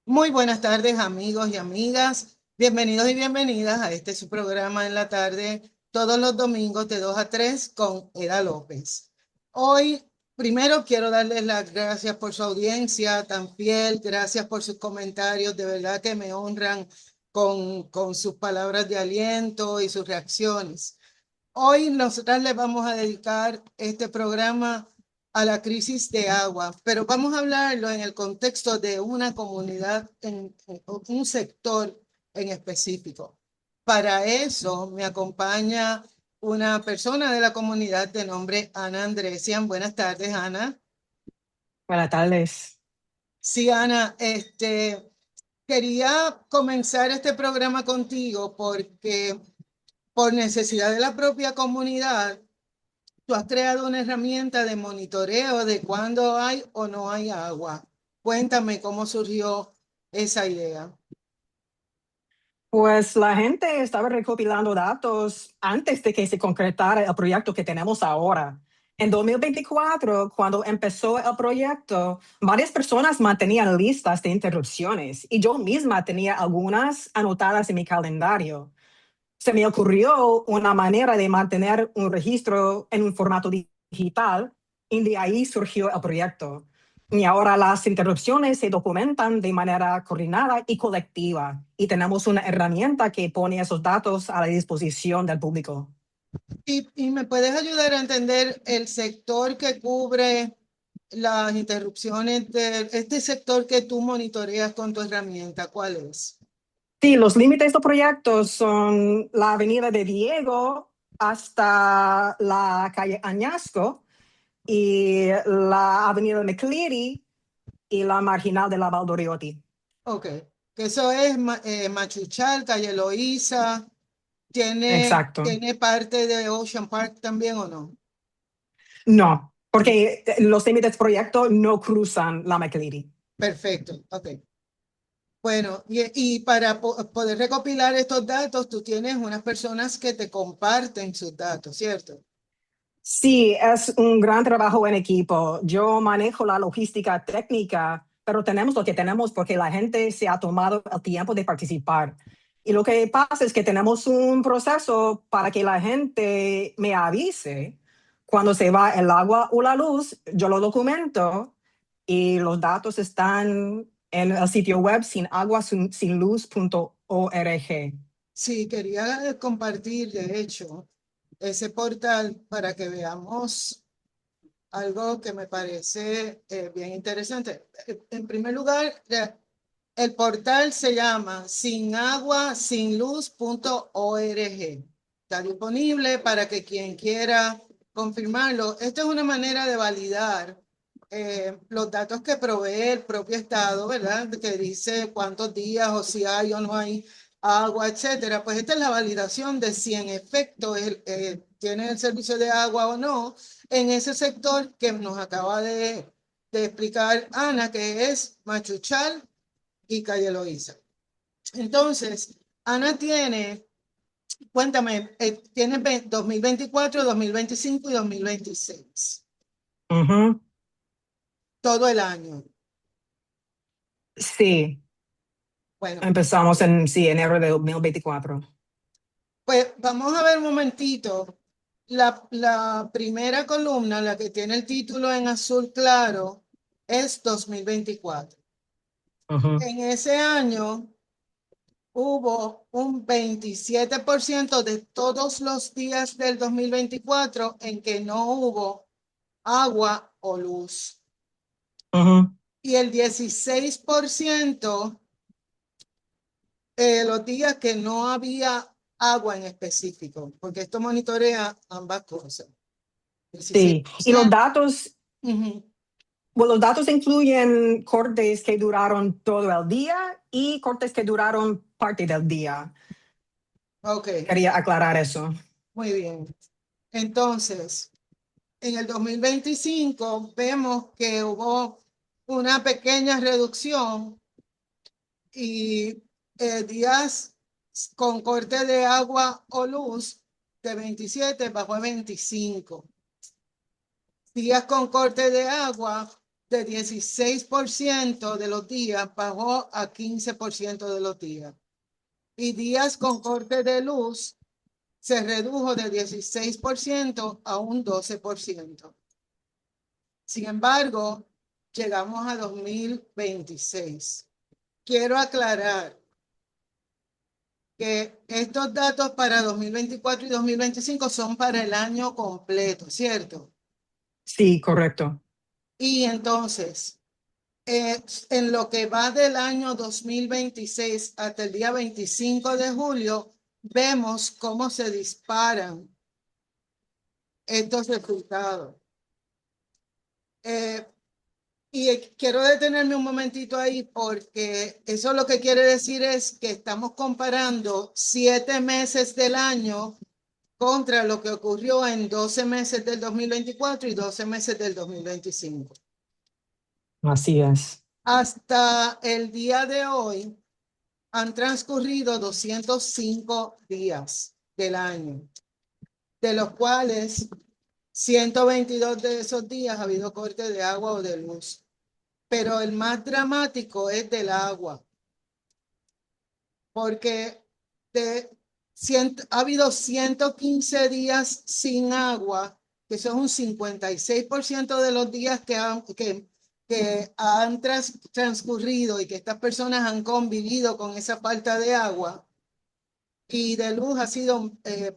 Muy buenas tardes, amigos y amigas. Bienvenidos y bienvenidas a este su programa en la tarde, todos los domingos de 2 a 3 con Eda López. Hoy, primero quiero darles las gracias por su audiencia tan fiel, gracias por sus comentarios, de verdad que me honran con sus palabras de aliento y sus reacciones. Hoy nosotras les vamos a dedicar este programa a la crisis de agua, pero vamos a hablarlo en el contexto de una comunidad, en un sector en específico. Para eso me acompaña una persona de la comunidad de nombre Ana Andresian. Buenas tardes, Ana. Buenas tardes. Sí, Ana, quería comenzar este programa contigo porque por necesidad de la propia comunidad, tú has creado una herramienta de monitoreo de cuándo hay o no hay agua. Cuéntame cómo surgió esa idea. Pues la gente estaba recopilando datos antes de que se concretara el proyecto que tenemos ahora. En 2024, cuando empezó el proyecto, varias personas mantenían listas de interrupciones y yo misma tenía algunas anotadas en mi calendario. Se me ocurrió una manera de mantener un registro en un formato digital y de ahí surgió el proyecto. Y ahora las interrupciones se documentan de manera coordinada y colectiva y tenemos una herramienta que pone esos datos a la disposición del público. Y me puedes ayudar a entender el sector que cubre las interrupciones de este sector que tú monitoreas con tu herramienta. ¿Cuál es? Sí, los límites del proyecto son la avenida de Diego hasta la calle Añasco y la avenida McCleary y la marginal de la Valdoriotti. Ok, que eso es Machuchal, Calle Loíza, Exacto. ¿tiene parte de Ocean Park también o no? No, porque los límites proyecto no cruzan la McLeary. Perfecto, ok. Bueno, y para poder recopilar estos datos, tú tienes unas personas que te comparten sus datos, ¿cierto? Sí, es un gran trabajo en equipo. Yo manejo la logística técnica, pero tenemos lo que tenemos porque la gente se ha tomado el tiempo de participar. Y lo que pasa es que tenemos un proceso para que la gente me avise cuando se va el agua o la luz. Yo lo documento y los datos están en el sitio web sinaguasinluz.org. Sí, quería compartir, de hecho, ese portal para que veamos algo que me parece bien interesante. En primer lugar, el portal se llama sinaguasinluz.org. Está disponible para que quien quiera confirmarlo. Esta es una manera de validar los datos que provee el propio Estado, ¿verdad? Que dice cuántos días o si hay o no hay agua, etcétera. Pues esta es la validación de si en efecto tiene el servicio de agua o no en ese sector que nos acaba de explicar Ana, que es Machuchal y Calle Loíza. Entonces, Ana tiene, cuéntame, tiene 2024, 2025 y 2026, Ujú. todo el año. Sí, Bueno, empezamos en sí, enero de 2024. pues vamos a ver un momentito. La primera columna, la que tiene el título en azul claro, es 2024. Ujú. En ese año hubo un 27% de todos los días del 2024 en que no hubo agua o luz. Ujú. Y el 16% los días que no había agua en específico, porque esto monitorea ambas cosas. Sí, y los 16%. datos, Ujú. bueno, los datos incluyen cortes que duraron todo el día y cortes que duraron parte del día. Ok, Quería aclarar eso. muy bien. Entonces, en el 2025 vemos que hubo una pequeña reducción y días con corte de agua o luz de 27 bajó a 25. Días con corte de agua de 16% de los días bajó a 15% de los días. Y días con corte de luz se redujo de 16% a un 12%. Sin embargo, llegamos a 2026. Quiero aclarar que estos datos para 2024 y 2025 son para el año completo, ¿cierto? Sí, correcto. Y entonces, en lo que va del año 2026 hasta el día 25 de julio, vemos cómo se disparan estos resultados. Y quiero detenerme un momentito ahí porque eso lo que quiere decir es que estamos comparando 7 meses del año contra lo que ocurrió en 12 meses del 2024 y 12 meses del 2025. Así es. Hasta el día de hoy han transcurrido 205 días del año, de los cuales 122 de esos días ha habido corte de agua o de luz. Pero el más dramático es del agua, porque ha habido 115 días sin agua, que son un 56% de los días que han transcurrido y que estas personas han convivido con esa falta de agua, y de luz ha sido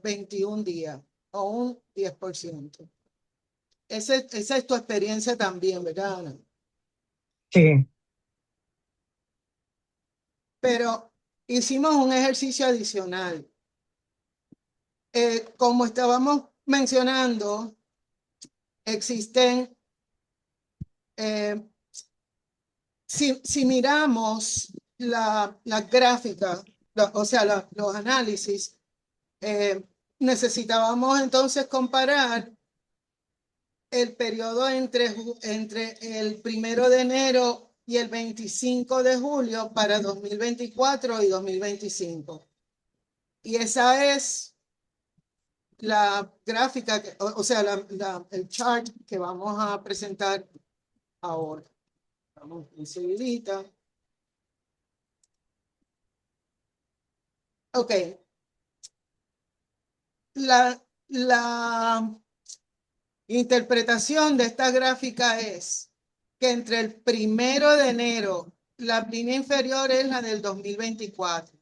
21 días o un 10%. Esa es tu experiencia también, ¿verdad, Ana? Sí. Pero hicimos un ejercicio adicional. Como estábamos mencionando, existen, eh, si miramos la gráfica, o sea, los análisis, necesitábamos entonces comparar el periodo entre el 1 de enero y el 25 de julio para 2024 y 2025. Y esa es la gráfica, o sea, el chart que vamos a presentar ahora. Vamos enseguidita. Ok. La interpretación de esta gráfica es que entre el 1 de enero, la línea inferior es la del 2024.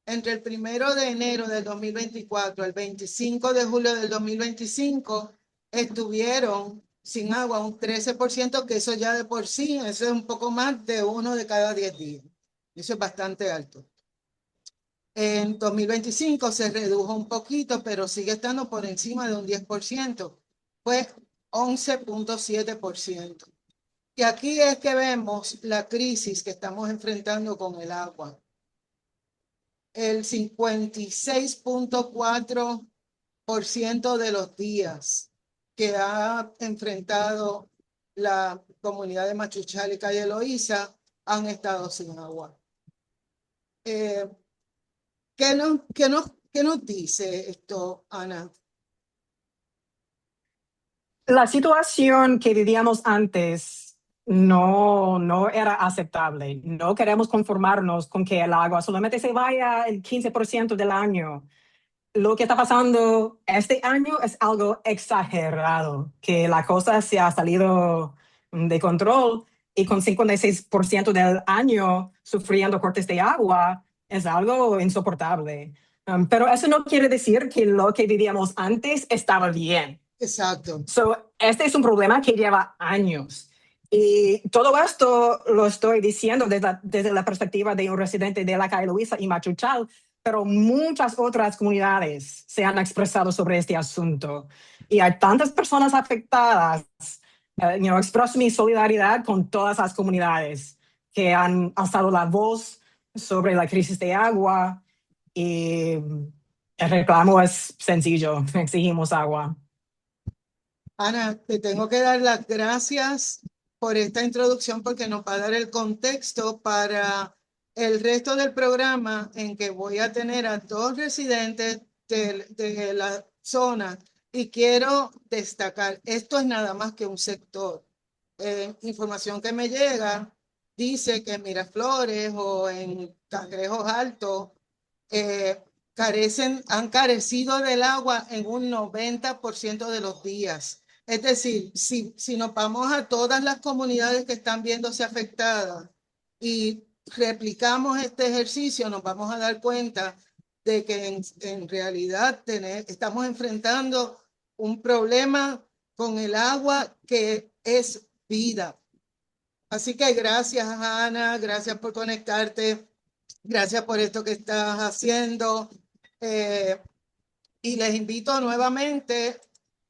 Entre el 1 de enero del 2024 al 25 de julio del 2025 estuvieron sin agua un 13%, que eso ya de por sí, eso es un poco más de 1 de cada 10 días. Eso es bastante alto. En 2025 se redujo un poquito, pero sigue estando por encima de un 10%. Fue 11.7%. Y aquí es que vemos la crisis que estamos enfrentando con el agua. El 56.4% de los días que ha enfrentado la comunidad de Machuchal y Calle Loíza han estado sin agua. ¿Qué nos dice esto, Ana? La situación que vivíamos antes no era aceptable. No queremos conformarnos con que el agua solamente se vaya el 15% del año. Lo que está pasando este año es algo exagerado, que la cosa se ha salido de control y con 56% del año sufriendo cortes de agua es algo insoportable. Pero eso no quiere decir que lo que vivíamos antes estaba bien. Exacto. Este es un problema que lleva años. Y todo esto lo estoy diciendo desde la perspectiva de un residente de la calle Loíza y Machuchal, pero muchas otras comunidades se han expresado sobre este asunto. Y hay tantas personas afectadas. Expreso mi solidaridad con todas las comunidades que han alzado la voz sobre la crisis de agua. Y el reclamo es sencillo, exigimos agua. Ana, te tengo que dar las gracias por esta introducción porque nos va a dar el contexto para el resto del programa, en que voy a tener a 2 residentes de la zona. Y quiero destacar, esto es nada más que un sector. información que me llega dice que en Miraflores o en Cangrejos Altos eh, han carecido del agua en un 90% de los días. Es decir, si nos vamos a todas las comunidades que están viéndose afectadas y replicamos este ejercicio, nos vamos a dar cuenta de que en realidad estamos enfrentando un problema con el agua que es vida. Así que gracias, Ana, gracias por conectarte, gracias por esto que estás haciendo. Eh, y les invito nuevamente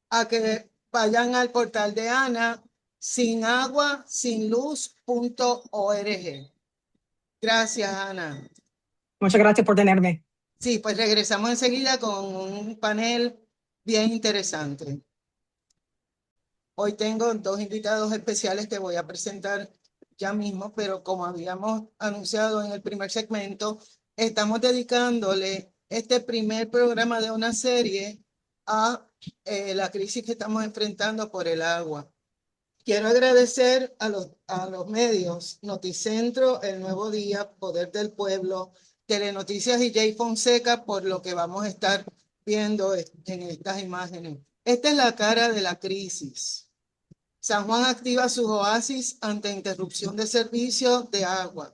a que vayan al portal de Ana, sinaguasinluz.org. Gracias, Ana. Muchas gracias por tenerme. Sí, pues regresamos enseguida con un panel bien interesante. Hoy tengo dos invitados especiales que voy a presentar ya mismo, pero como habíamos anunciado en el primer segmento, estamos dedicándole este primer programa de una serie a la crisis que estamos enfrentando por el agua. Quiero agradecer a los medios, Noticentro, El Nuevo Día, Poder del Pueblo, Telenoticias y Jay Fonseca por lo que vamos a estar viendo en estas imágenes. Esta es la cara de la crisis. San Juan activa sus oasis ante interrupción de servicio de agua.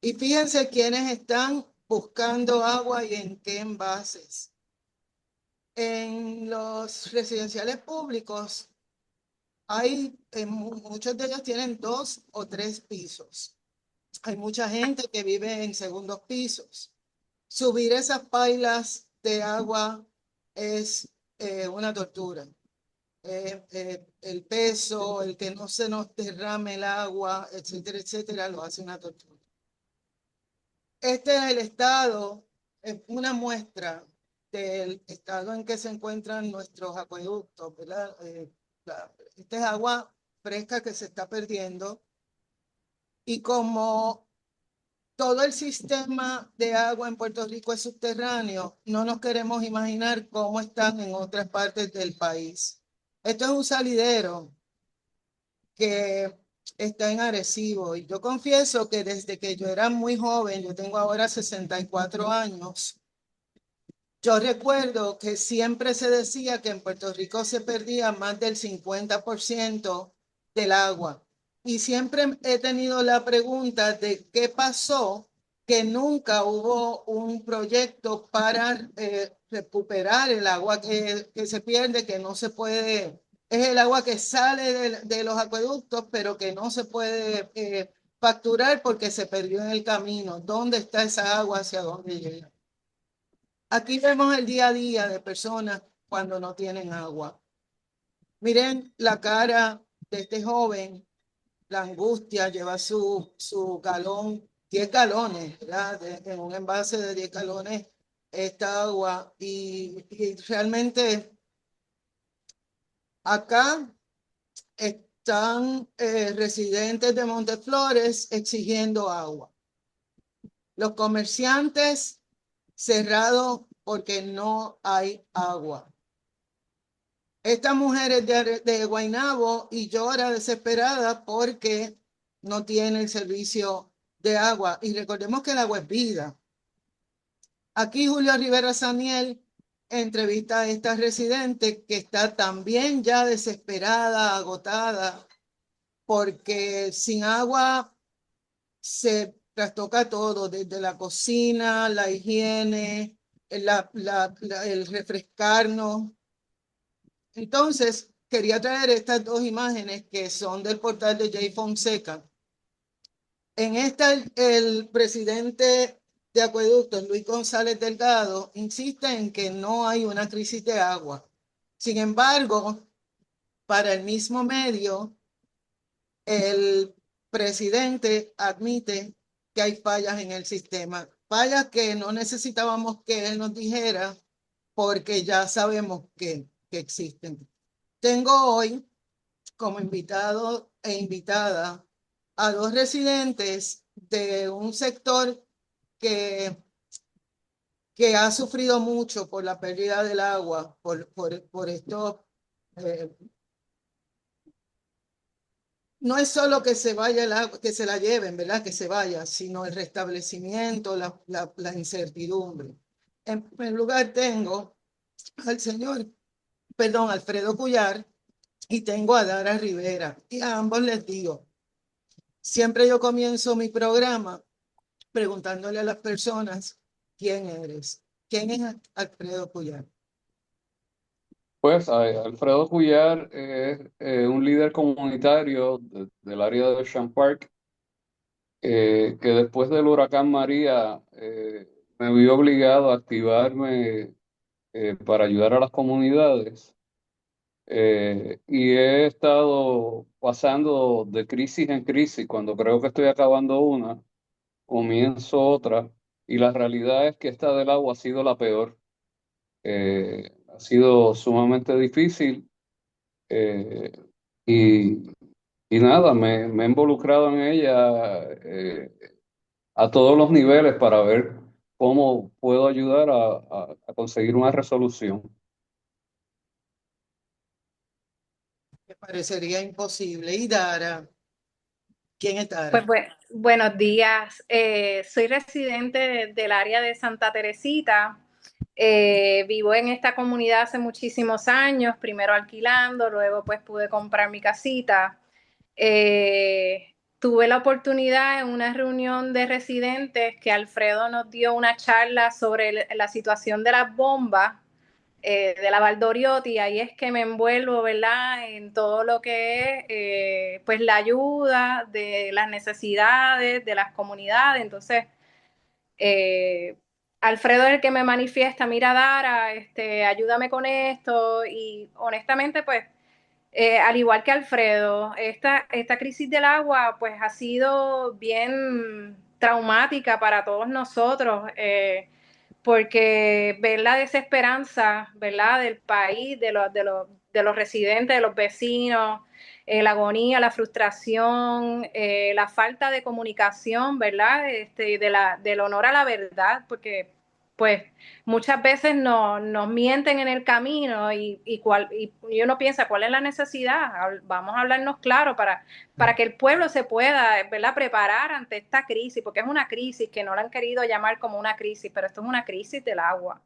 Y fíjense quiénes están buscando agua y en qué envases. En los residenciales públicos, muchos de ellos tienen 2 o 3 pisos. Hay mucha gente que vive en segundos pisos. Subir esas pailas de agua es una tortura. El peso, el que no se nos derrame el agua, etcétera, etcétera, lo hace una tortura. Este es el estado, es una muestra del estado en que se encuentran nuestros acueductos, ¿verdad? Esta es agua fresca que se está perdiendo y como todo el sistema de agua en Puerto Rico es subterráneo, no nos queremos imaginar cómo están en otras partes del país. Esto es un salidero que está en Arecibo. Y yo confieso que desde que yo era muy joven, yo tengo ahora 64 años, yo recuerdo que siempre se decía que en Puerto Rico se perdía más del 50% del agua. Y siempre he tenido la pregunta de qué pasó que nunca hubo un proyecto para recuperar el agua que se pierde, que no se puede, es el agua que sale de los acueductos, pero que no se puede facturar porque se perdió en el camino. ¿Dónde está esa agua? ¿Hacia dónde llega? Aquí vemos el día a día de personas cuando no tienen agua. Miren la cara de este joven, la angustia, lleva su galón, 10 galones, ¿verdad? En un envase de 10 galones esta agua y realmente acá están residentes de Monteflores exigiendo agua. Los comerciantes cerrados porque no hay agua. Esta mujer es de Guaynabo y llora desesperada porque no tiene el servicio de agua. Y recordemos que el agua es vida. Aquí Julio Rivera Saniel entrevista a esta residente que está también ya desesperada, agotada, porque sin agua se trastoca todo, desde la cocina, la higiene, el refrescarnos. Entonces, quería traer estas dos imágenes que son del portal de Jay Fonseca. En esta, el presidente de Acueductos, Luis González Delgado, insiste en que no hay una crisis de agua. Sin embargo, para el mismo medio, el presidente admite que hay fallas en el sistema, fallas que no necesitábamos que él nos dijera porque ya sabemos que existen. Tengo hoy como invitado e invitada a dos residentes de un sector que, que ha sufrido mucho por la pérdida del agua, por estos, eh, no es solo que se vaya el agua, que se la lleven, ¿verdad? Que se vaya, sino el restablecimiento, la incertidumbre. En primer lugar tengo al señor, perdón, Alfredo Cuyar y tengo a Dara Rivera. Y a ambos les digo, siempre yo comienzo mi programa preguntándole a las personas, ¿quién eres? ¿Quién es Alfredo Cuyar? Pues Alfredo Cuyar es un líder comunitario del área de Ocean Park, que después del huracán María me vi obligado a activarme para ayudar a las comunidades. Y he estado pasando de crisis en crisis. Cuando creo que estoy acabando una, comienzo otra. Y la realidad es que esta del agua ha sido la peor. Ha sido sumamente difícil. eh, y, y nada, me he involucrado en ella a todos los niveles para ver cómo puedo ayudar a conseguir una resolución. Me parecería imposible. Y Dara, ¿quién es Pues Dara? buenos días. Soy residente del área de Santa Teresita. Vivo en esta comunidad hace muchísimos años, primero alquilando, luego pues pude comprar mi casita. Tuve la oportunidad en una reunión de residentes que Alfredo nos dio una charla sobre la situación de las bombas de la Valdoriotti, ahí es que me envuelvo, ¿verdad?, en todo lo que es pues la ayuda de las necesidades de las comunidades. Entonces, Alfredo es el que me manifiesta, mira Dara, ayúdame con esto, y honestamente pues al igual que Alfredo, esta crisis del agua pues ha sido bien traumática para todos nosotros, porque ver la desesperanza, ¿verdad?, del país, de los residentes, de los vecinos, la agonía, la frustración, la falta de comunicación, ¿verdad?, del honor a la verdad, porque pues muchas veces nos mienten en el camino y uno piensa, ¿cuál es la necesidad? Vamos a hablarnos claro para que el pueblo se pueda, ¿verdad?, preparar ante esta crisis, porque es una crisis que no la han querido llamar como una crisis, pero esto es una crisis del agua.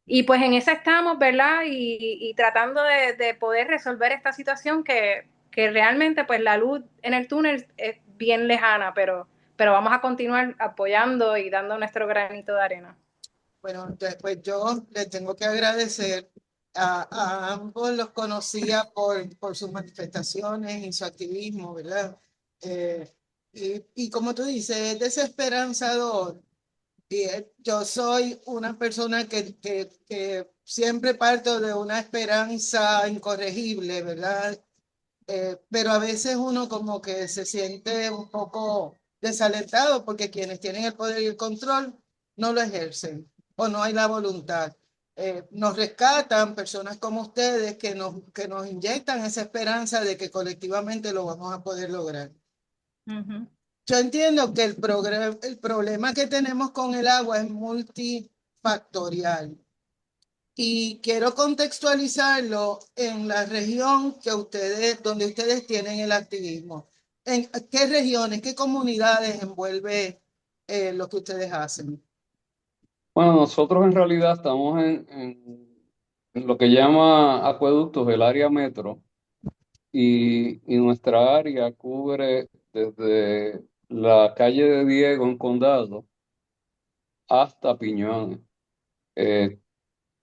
Y pues en esa estamos, ¿verdad? Y tratando de poder resolver esta situación que realmente pues la luz en el túnel es bien lejana, pero vamos a continuar apoyando y dando nuestro granito de arena. Bueno, pues yo les tengo que agradecer. A ambos los conocía por sus manifestaciones y su activismo, ¿verdad? Eh, y como tú dices, es desesperanzador. Y yo soy una persona que siempre parto de una esperanza incorregible, ¿verdad? Pero a veces uno como que se siente un poco desalentado porque quienes tienen el poder y el control no lo ejercen o no hay la voluntad. Nos rescatan personas como ustedes que nos inyectan esa esperanza de que colectivamente lo vamos a poder lograr. Uh-huh. Yo entiendo que el problema que tenemos con el agua es multifactorial. Y quiero contextualizarlo en la región donde ustedes tienen el activismo. ¿En qué regiones, qué comunidades envuelve lo que ustedes hacen? Bueno, nosotros en realidad estamos en lo que llama acueductos, el área metro, y nuestra área cubre desde la calle de Diego en Condado hasta Piñones. Eh,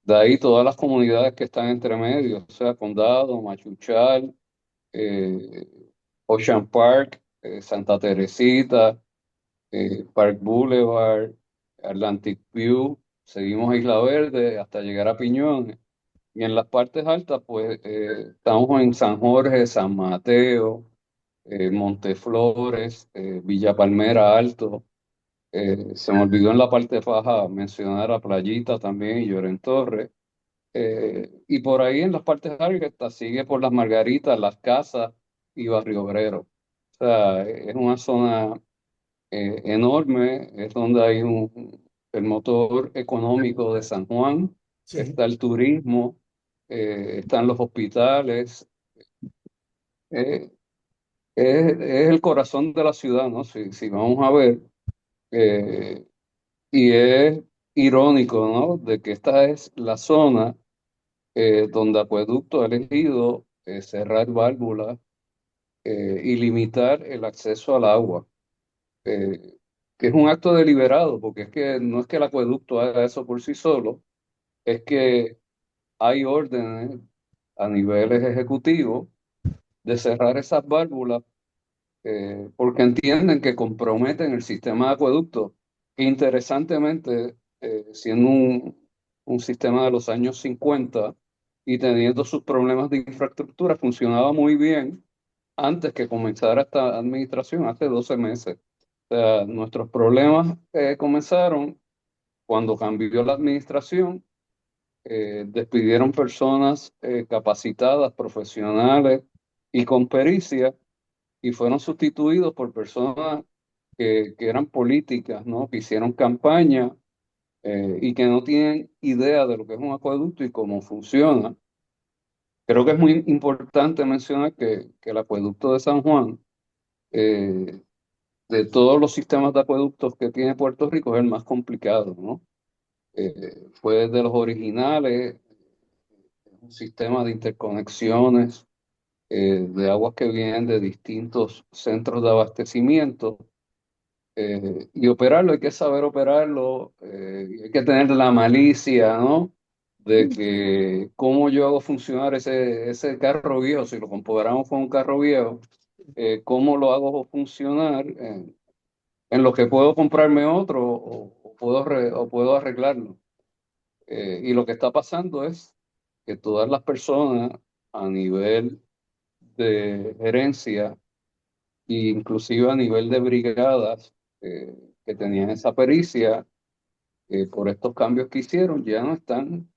de ahí todas las comunidades que están entre medios, o sea, Condado, Machuchal, eh, Ocean Park, Santa Teresita, Park Boulevard, Atlantic View, seguimos a Isla Verde hasta llegar a Piñones. Y en las partes altas, pues estamos en San Jorge, San Mateo, Monteflores, Villa Palmera Alto. Se me olvidó en la parte baja mencionar a Playita también y Lloren Torres. Y por ahí en las partes altas sigue por Las Margaritas, Las Casas y Barrio Obrero. O sea, es una zona enorme, es donde hay el motor económico de San Juan, Sí. está el turismo, están los hospitales. Eh, es el corazón de la ciudad, ¿no? Si vamos a ver, eh, y es irónico, ¿no? De que esta es la zona donde Acueducto ha elegido cerrar válvulas y limitar el acceso al agua, eh, que es un acto deliberado, porque es que no es que el acueducto haga eso por sí solo, es que hay órdenes a niveles ejecutivos de cerrar esas válvulas porque entienden que comprometen el sistema de acueducto, que interesantemente, siendo un sistema de los años 50 y teniendo sus problemas de infraestructura, funcionaba muy bien antes que comenzara esta administración, hace 12 meses. O sea, nuestros problemas comenzaron cuando cambió la administración, despidieron personas capacitadas, profesionales y con pericia, y fueron sustituidos por personas que eran políticas, ¿no? Que hicieron campaña y que no tienen idea de lo que es un acueducto y cómo funciona. Creo que es muy importante mencionar que el acueducto de San Juan, eh, de todos los sistemas de acueductos que tiene Puerto Rico, es el más complicado, ¿no? Fue de los originales, un sistema de interconexiones de aguas que vienen de distintos centros de abastecimiento. Y operarlo, hay que saber operarlo, y hay que tener la malicia, ¿no? De que cómo yo hago funcionar ese carro viejo, si lo comparamos con un carro viejo, cómo lo hago funcionar en lo que puedo comprarme otro o puedo arreglarlo. Y lo que está pasando es que todas las personas a nivel de gerencia e inclusive a nivel de brigadas que tenían esa pericia, por estos cambios que hicieron, ya no están.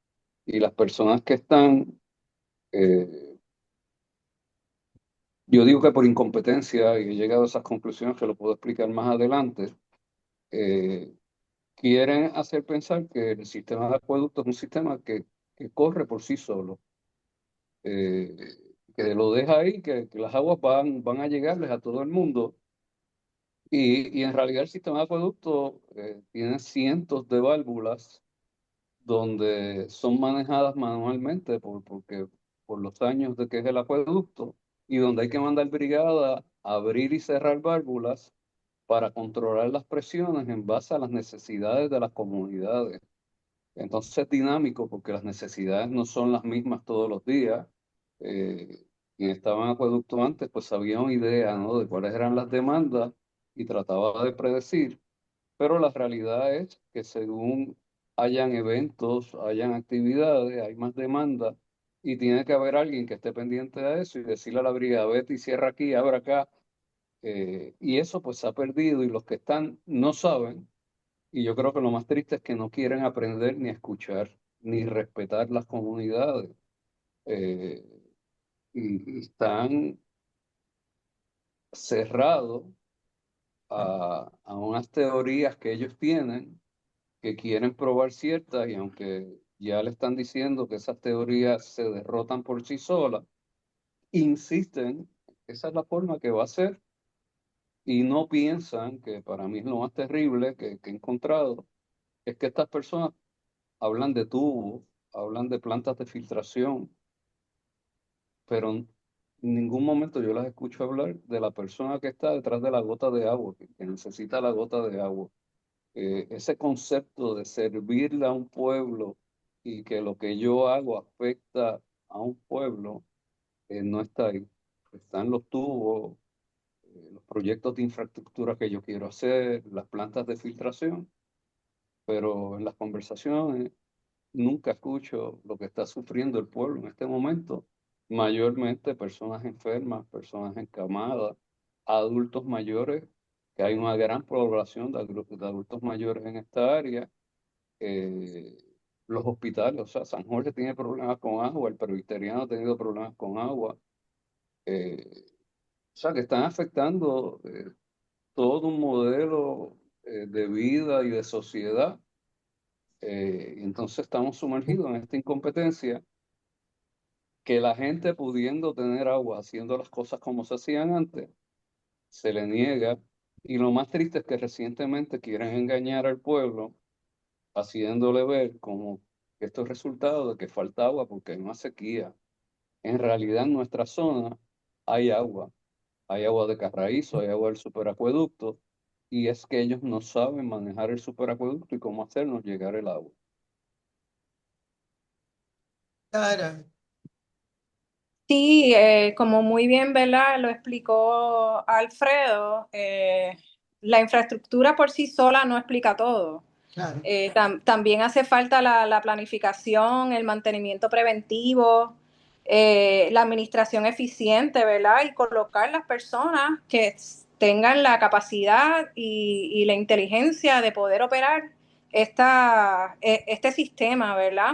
Y las personas que están, eh, yo digo que por incompetencia, y he llegado a esas conclusiones que lo puedo explicar más adelante, eh, quieren hacer pensar que el sistema de acueducto es un sistema que corre por sí solo, eh, que lo deja ahí, que las aguas van a llegarles a todo el mundo. Y en realidad el sistema de acueducto tiene cientos de válvulas donde son manejadas manualmente porque por los años de que es el acueducto y donde hay que mandar brigada a abrir y cerrar válvulas para controlar las presiones en base a las necesidades de las comunidades. Entonces es dinámico porque las necesidades no son las mismas todos los días. Quien estaba en acueducto antes pues sabía una idea, ¿no? De cuáles eran las demandas y trataba de predecir, pero la realidad es que según hayan eventos, hayan actividades, hay más demanda y tiene que haber alguien que esté pendiente de eso y decirle a la brigada, vete y cierra aquí, abre acá. Y eso pues se ha perdido y los que están no saben. Y yo creo que lo más triste es que no quieren aprender ni escuchar ni respetar las comunidades. eh, y están cerrados a unas teorías que ellos tienen que quieren probar ciertas y aunque ya le están diciendo que esas teorías se derrotan por sí solas, insisten, esa es la forma que va a ser y no piensan que para mí es lo más terrible que he encontrado, es que estas personas hablan de tubos, hablan de plantas de filtración, pero en ningún momento yo las escucho hablar de la persona que está detrás de la gota de agua, que necesita la gota de agua. Ese concepto de servirle a un pueblo y que lo que yo hago afecta a un pueblo, no está ahí. Están los tubos, los proyectos de infraestructura que yo quiero hacer, las plantas de filtración, pero en las conversaciones nunca escucho lo que está sufriendo el pueblo en este momento, mayormente personas enfermas, personas encamadas, adultos mayores, que hay una gran población de adultos mayores en esta área, eh, los hospitales, o sea, San Jorge tiene problemas con agua, el presbiteriano ha tenido problemas con agua, o sea, que están afectando todo un modelo de vida y de sociedad. Y entonces estamos sumergidos en esta incompetencia que la gente pudiendo tener agua, haciendo las cosas como se hacían antes, se le niega. Y lo más triste es que recientemente quieren engañar al pueblo, haciéndole ver como que esto es resultado de que falta agua porque hay una sequía. En realidad en nuestra zona hay agua de Carraízo, hay agua del superacueducto, y es que ellos no saben manejar el superacueducto y cómo hacernos llegar el agua. Cara, Sí, como muy bien, ¿verdad? Lo explicó Alfredo, la infraestructura por sí sola no explica todo. claro. También hace falta la planificación, el mantenimiento preventivo, la administración eficiente, ¿verdad? Y colocar las personas que tengan la capacidad y la inteligencia de poder operar este sistema, ¿verdad?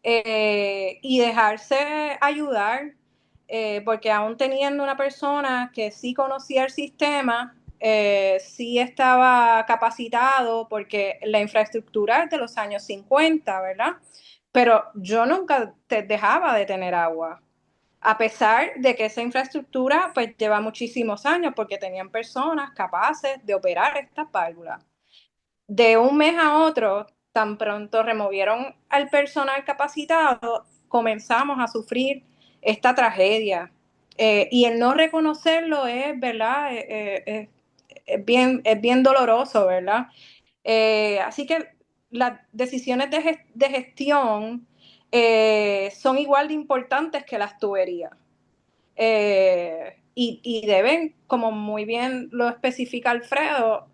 Y dejarse ayudar, porque aún teniendo una persona que sí conocía el sistema, sí estaba capacitado, porque la infraestructura es de los años 50, ¿verdad? Pero yo nunca dejaba de tener agua, a pesar de que esa infraestructura pues lleva muchísimos años, porque tenían personas capaces de operar estas válvulas. De un mes a otro, tan pronto removieron al personal capacitado, comenzamos a sufrir esta tragedia. Y el no reconocerlo es, ¿verdad? Es bien doloroso, ¿verdad? Así que las decisiones de gestión son igual de importantes que las tuberías. Y deben, como muy bien lo especifica Alfredo,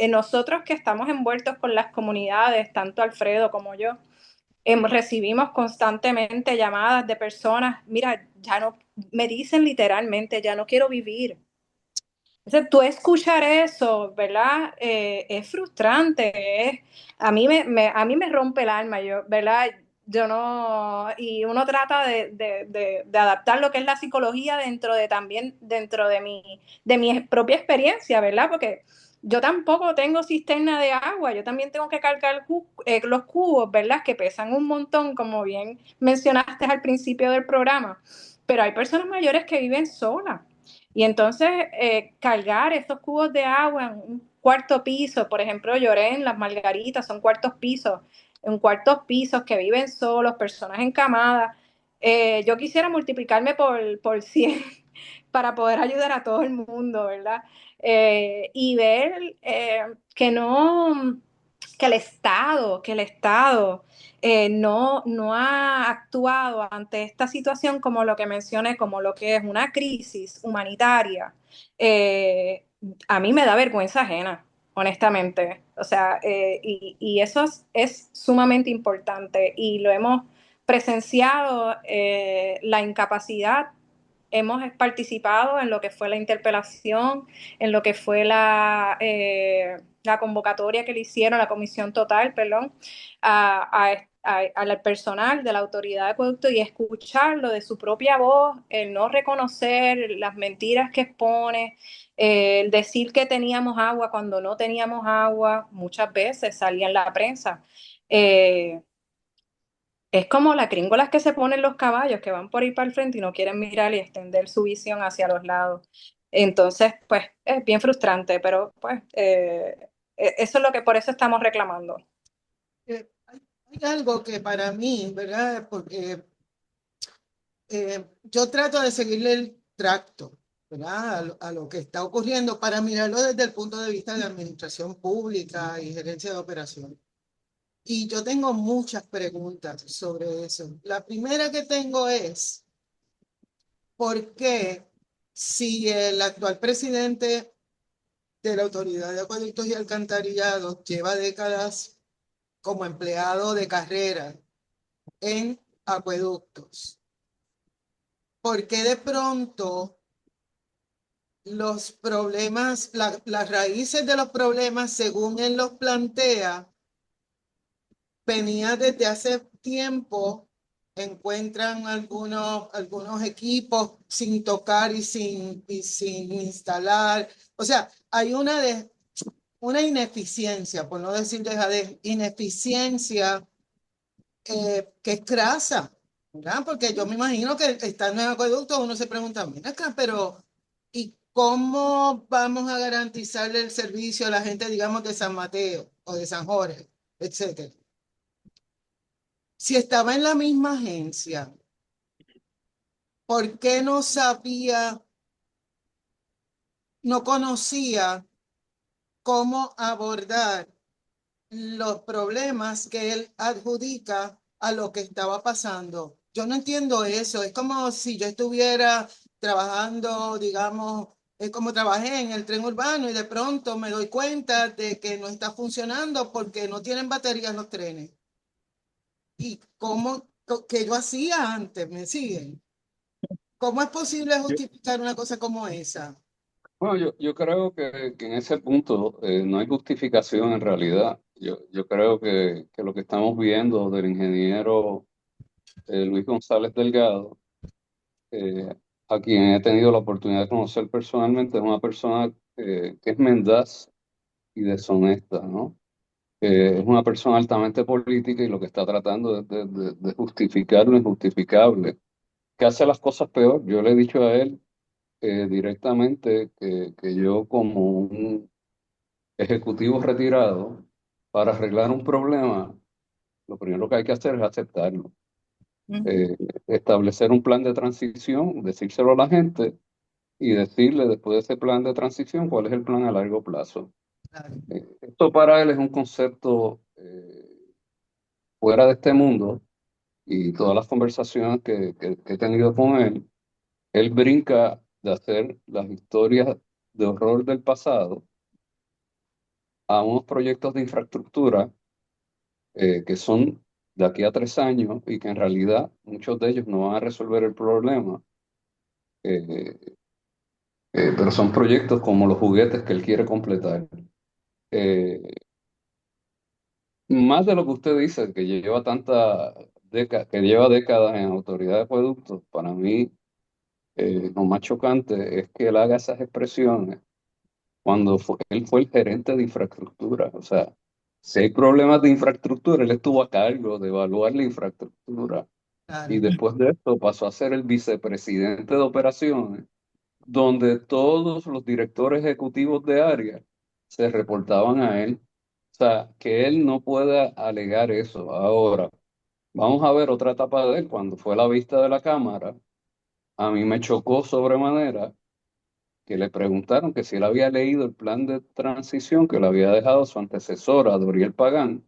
nosotros que estamos envueltos con las comunidades, tanto Alfredo como yo, recibimos constantemente llamadas de personas, mira, ya no, me dicen literalmente, ya no quiero vivir. Entonces, tú escuchar eso, ¿verdad? Es frustrante, a mí me rompe el alma, yo, ¿verdad? Yo no, y uno trata de adaptar lo que es la psicología dentro de mi propia experiencia, ¿verdad? Porque yo tampoco tengo cisterna de agua, yo también tengo que cargar los cubos, ¿verdad? Que pesan un montón, como bien mencionaste al principio del programa, pero hay personas mayores que viven solas. Y entonces cargar estos cubos de agua en un cuarto piso, por ejemplo, lloré en Las Margaritas, son cuartos pisos, en cuartos pisos que viven solos, personas encamadas. Yo quisiera multiplicarme por 100 para poder ayudar a todo el mundo, ¿verdad? Y ver que no, que el Estado no ha actuado ante esta situación como lo que mencioné, como lo que es una crisis humanitaria. eh, a mí me da vergüenza ajena, honestamente. O sea, y eso es sumamente importante y lo hemos presenciado, la incapacidad. Hemos participado en lo que fue la interpelación, en lo que fue la convocatoria que le hicieron, la comisión total, perdón, al personal de la autoridad de acueducto, y escucharlo de su propia voz, el no reconocer las mentiras que expone, el decir que teníamos agua cuando no teníamos agua, muchas veces salía en la prensa. Eh, es como las gringolas que se ponen los caballos, que van por ir para el frente y no quieren mirar y extender su visión hacia los lados. Entonces, pues, es bien frustrante, pero pues, eso es lo que por eso estamos reclamando. Hay algo que para mí, ¿verdad? Porque yo trato de seguirle el tracto, ¿verdad? A lo que está ocurriendo para mirarlo desde el punto de vista de administración pública y gerencia de operación. Y yo tengo muchas preguntas sobre eso. La primera que tengo es, ¿por qué si el actual presidente de la Autoridad de Acueductos y Alcantarillados lleva décadas como empleado de carrera en acueductos? ¿Por qué de pronto los problemas, las raíces de los problemas, según él los plantea, venía desde hace tiempo? Encuentran algunos equipos sin tocar y sin instalar. O sea, hay una ineficiencia, por no decir dejadez, ineficiencia que es crasa, ¿verdad? Porque yo me imagino que estando en acueducto uno se pregunta, mira acá, pero ¿y ¿cómo vamos a garantizarle el servicio a la gente, digamos, de San Mateo o de San Jorge, etcétera? Si estaba en la misma agencia, ¿por qué no sabía, no conocía cómo abordar los problemas que él adjudica a lo que estaba pasando? Yo no entiendo eso. Es como si yo estuviera trabajando, digamos, es como trabajé en el tren urbano y de pronto me doy cuenta de que no está funcionando porque no tienen baterías los trenes. ¿Y cómo, que yo hacía antes? ¿Me siguen? ¿Cómo es posible Yo, justificar una cosa como esa? bueno, yo creo que en ese punto no hay justificación en realidad. Yo creo que lo que estamos viendo del ingeniero Luis González Delgado, eh, a quien he tenido la oportunidad de conocer personalmente, es una persona que es mendaz y deshonesta, ¿no? Es una persona altamente política y lo que está tratando es de justificar lo injustificable, que hace las cosas peor. Yo le he dicho a él directamente que yo como un ejecutivo retirado, para arreglar un problema, lo primero que hay que hacer es aceptarlo. Ujú. Eh, Establecer un plan de transición, decírselo a la gente y decirle después de ese plan de transición cuál es el plan a largo plazo. Claro. Esto para él es un concepto fuera de este mundo y todas las conversaciones que he tenido con él brinca de hacer las historias de horror del pasado a unos proyectos de infraestructura que son de aquí a 3 años y que en realidad muchos de ellos no van a resolver el problema, eh, pero son proyectos como los juguetes que él quiere completar. Eh, Más de lo que usted dice, que lleva que lleva décadas en autoridad de acueductos, para mí lo más chocante es que él haga esas expresiones cuando él fue el gerente de infraestructura. O sea, si hay problemas de infraestructura, él estuvo a cargo de evaluar la infraestructura y Claro. después de esto pasó a ser el vicepresidente de operaciones, donde todos los directores ejecutivos de área se reportaban a él. O sea, que él no pueda alegar eso. Ahora, vamos a ver otra etapa de él. Cuando fue a la vista de la Cámara, a mí me chocó sobremanera que le preguntaron que si él había leído el plan de transición que le había dejado su antecesora, Doriel Pagán,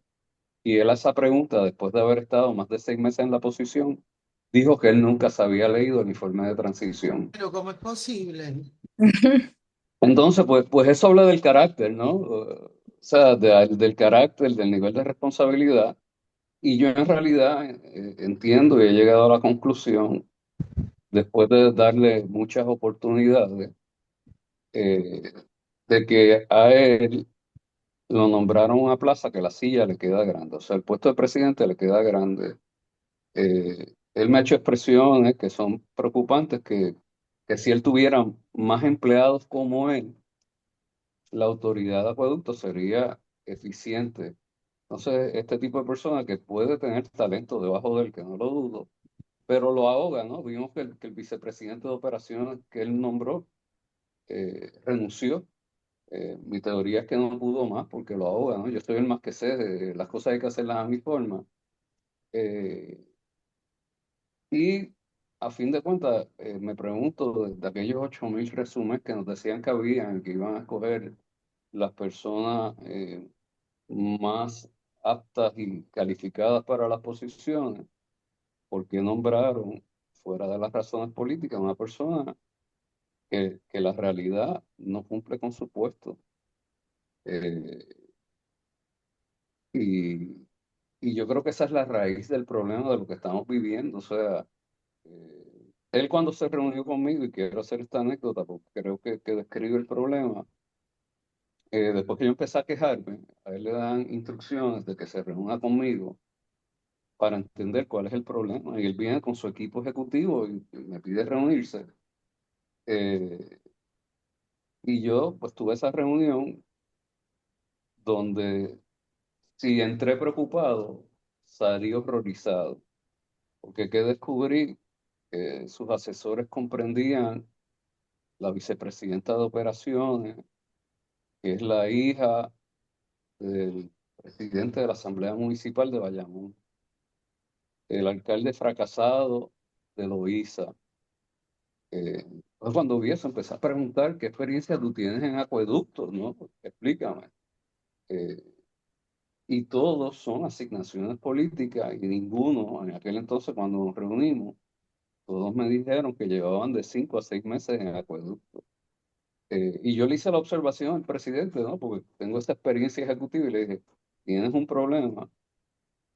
y él a esa pregunta, después de haber estado más de 6 meses en la posición, dijo que él nunca se había leído el informe de transición. Pero ¿cómo es posible? Entonces, pues eso habla del carácter, ¿no? O sea, del carácter, del nivel de responsabilidad. Y yo en realidad entiendo y he llegado a la conclusión, después de darle muchas oportunidades, eh, de que a él lo nombraron a una plaza que la silla le queda grande, o sea, el puesto de presidente le queda grande. Él me ha hecho expresiones que son preocupantes, que si él tuviera más empleados como él, la autoridad de acueducto sería eficiente. Entonces, este tipo de persona que puede tener talento debajo de él, que no lo dudo, pero lo ahoga, ¿no? Vimos que el vicepresidente de operaciones que él nombró renunció. Mi teoría es que no pudo más porque lo ahoga, ¿no? Yo soy el más que sé, las cosas hay que hacerlas a mi forma. Eh, y a fin de cuentas, me pregunto de aquellos 8.000 resúmenes que nos decían que habían, que iban a escoger las personas más aptas y calificadas para las posiciones, ¿por qué nombraron, fuera de las razones políticas, una persona que la realidad no cumple con su puesto? Eh, y, y yo creo que esa es la raíz del problema de lo que estamos viviendo. O sea, él cuando se reunió conmigo, y quiero hacer esta anécdota porque creo que describe el problema, después que yo empecé a quejarme, a él le dan instrucciones de que se reúna conmigo para entender cuál es el problema. Y él viene con su equipo ejecutivo y me pide reunirse. Eh, y yo pues tuve esa reunión donde si entré preocupado, salí horrorizado, porque que descubrí que sus asesores comprendían la vicepresidenta de operaciones, que es la hija del presidente de la Asamblea Municipal de Bayamón, el alcalde fracasado de Loíza. Entonces cuando vi eso, empecé a preguntar qué experiencia tú tienes en acueductos, ¿no? Explícame. Eh, y todos son asignaciones políticas y ninguno, en aquel entonces cuando nos reunimos, todos me dijeron que llevaban de 5 a 6 meses en acueducto. Y yo le hice la observación al presidente, ¿no? Porque tengo esa experiencia ejecutiva y le dije, tienes un problema,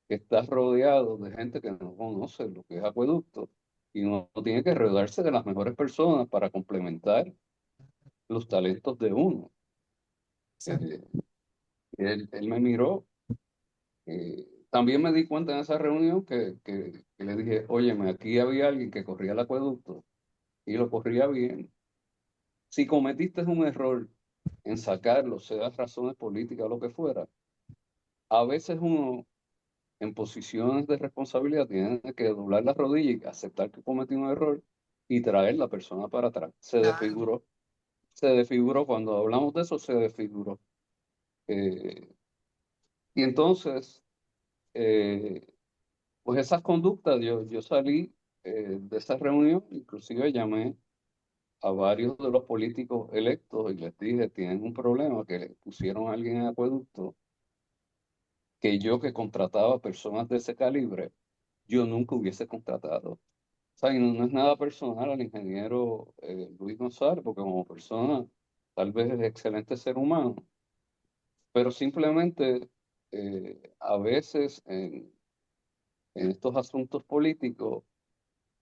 que estás rodeado de gente que no conoce lo que es acueducto y no tiene que rodearse de las mejores personas para complementar los talentos de uno. Exacto. Él me miró. También me di cuenta en esa reunión que le dije, óyeme, aquí había alguien que corría el acueducto y lo corría bien. Si cometiste un error en sacarlo, sea razones políticas o lo que fuera, a veces uno en posiciones de responsabilidad tiene que doblar la rodilla y aceptar que cometió un error y traer la persona para atrás. Claro. Se desfiguró, cuando hablamos de eso, se desfiguró. Eh, y entonces, eh, pues esas conductas, yo salí de esa reunión, inclusive llamé a varios de los políticos electos y les dije, tienen un problema, que pusieron a alguien en acueducto, que yo que contrataba personas de ese calibre, yo nunca hubiese contratado. O sea, y no es nada personal al ingeniero Luis González, porque como persona tal vez es excelente ser humano, pero simplemente a veces en estos asuntos políticos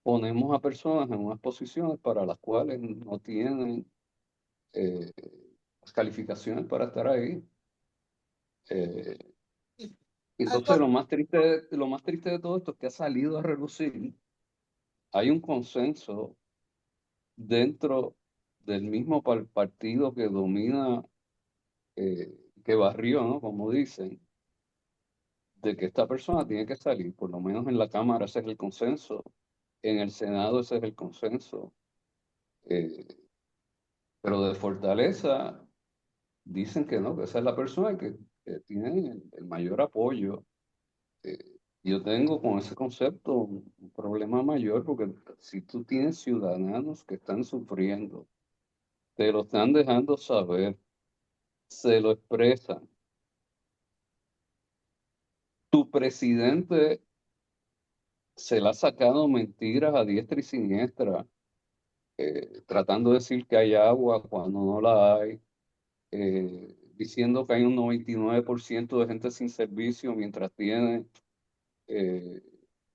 ponemos a personas en unas posiciones para las cuales no tienen eh, las calificaciones para estar ahí. Eh, entonces Algo, lo más triste de todo esto es que ha salido a relucir. Hay un consenso dentro del mismo partido que domina, que barrió, ¿no? Como dicen, de que esta persona tiene que salir, por lo menos en la Cámara ese es el consenso, en el Senado ese es el consenso, eh, pero de Fortaleza dicen que no, que esa es la persona que tiene el mayor apoyo. Eh, yo tengo con ese concepto un problema mayor porque si tú tienes ciudadanos que están sufriendo, te lo están dejando saber, se lo expresan. Tu presidente se le ha sacado mentiras a diestra y siniestra, tratando de decir que hay agua cuando no la hay, diciendo que hay un 99% de gente sin servicio mientras tiene eh,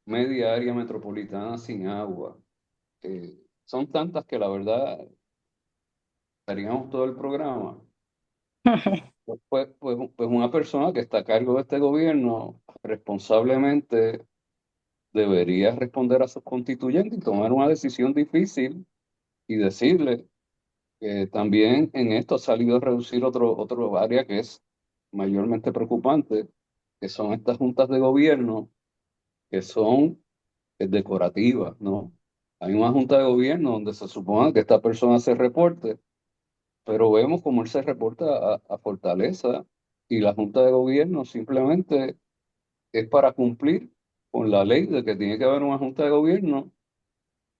media área metropolitana sin agua. Son tantas que la verdad haríamos todo el programa. Pues una persona que está a cargo de este gobierno responsablemente debería responder a sus constituyentes y tomar una decisión difícil y decirle que también en esto ha salido a reducir otro área que es mayormente preocupante, que son estas juntas de gobierno que son decorativas, ¿no? Hay una junta de gobierno donde se supone que esta persona se reporte, pero vemos como él se reporta a Fortaleza y la junta de gobierno simplemente es para cumplir con la ley de que tiene que haber una junta de gobierno